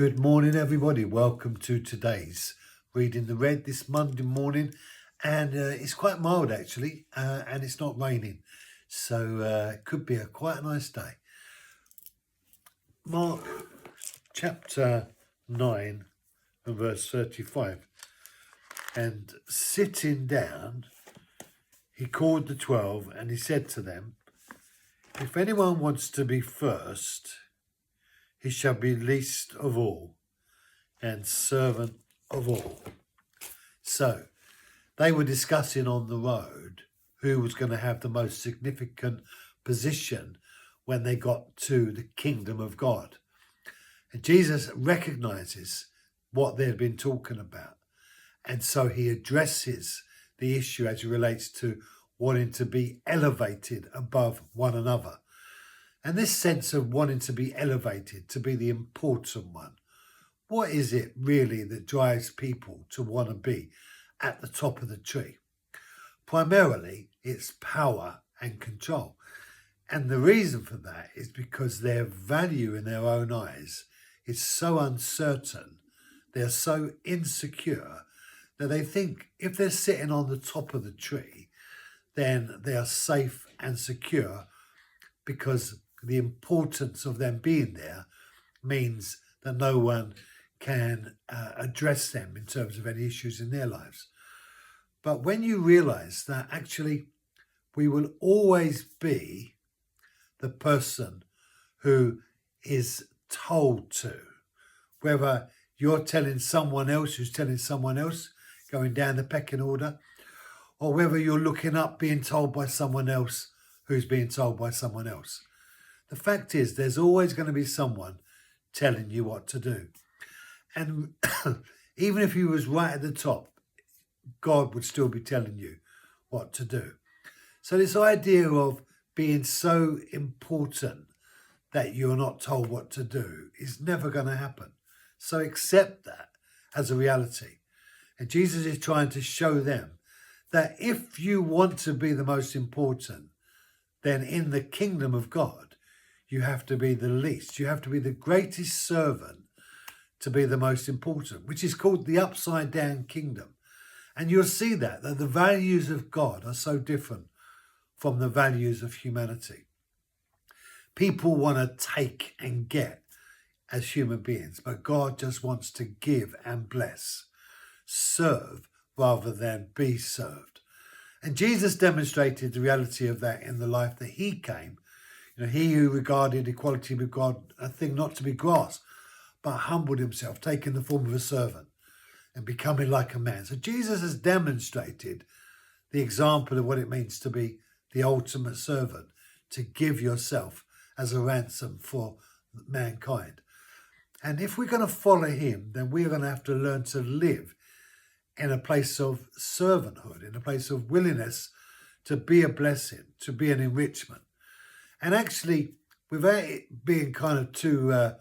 Good morning, everybody. Welcome to today's Reading the Red this Monday morning. And it's quite mild, actually, and it's not raining. So it could be quite a nice day. Mark chapter 9 and verse 35. And sitting down, he called the 12 and he said to them, "If anyone wants to be first, he shall be least of all and servant of all." So they were discussing on the road who was going to have the most significant position when they got to the kingdom of God. And Jesus recognizes what they've been talking about. And so he addresses the issue as it relates to wanting to be elevated above one another. And this sense of wanting to be elevated, to be the important one, what is it really that drives people to want to be at the top of the tree? Primarily, it's power and control. And the reason for that is because their value in their own eyes is so uncertain, they're so insecure, that they think if they're sitting on the top of the tree, then they are safe and secure, because the importance of them being there means that no one can address them in terms of any issues in their lives. But when you realize that actually we will always be the person who is told to, whether you're telling someone else who's telling someone else, going down the pecking order, or whether you're looking up being told by someone else who's being told by someone else. The fact is, there's always going to be someone telling you what to do. And even if you was right at the top, God would still be telling you what to do. So this idea of being so important that you're not told what to do is never going to happen. So accept that as a reality. And Jesus is trying to show them that if you want to be the most important, then in the kingdom of God, you have to be the least. You have to be the greatest servant to be the most important, which is called the upside down kingdom. And you'll see that the values of God are so different from the values of humanity. People want to take and get as human beings, but God just wants to give and bless, serve rather than be served. And Jesus demonstrated the reality of that in the life that he came. He who regarded equality with God a thing not to be grasped, but humbled himself, taking the form of a servant and becoming like a man. So Jesus has demonstrated the example of what it means to be the ultimate servant, to give yourself as a ransom for mankind. And if we're going to follow him, then we're going to have to learn to live in a place of servanthood, in a place of willingness to be a blessing, to be an enrichment. And actually, without it being kind of too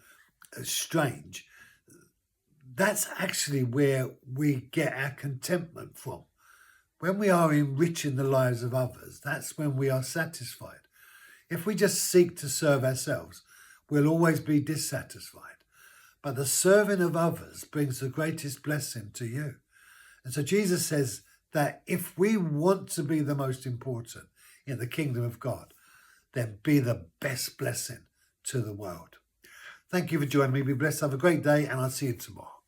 strange, that's actually where we get our contentment from. When we are enriching the lives of others, that's when we are satisfied. If we just seek to serve ourselves, we'll always be dissatisfied. But the serving of others brings the greatest blessing to you. And so Jesus says that if we want to be the most important in the kingdom of God, then be the best blessing to the world. Thank you for joining me. Be blessed. Have a great day, and I'll see you tomorrow.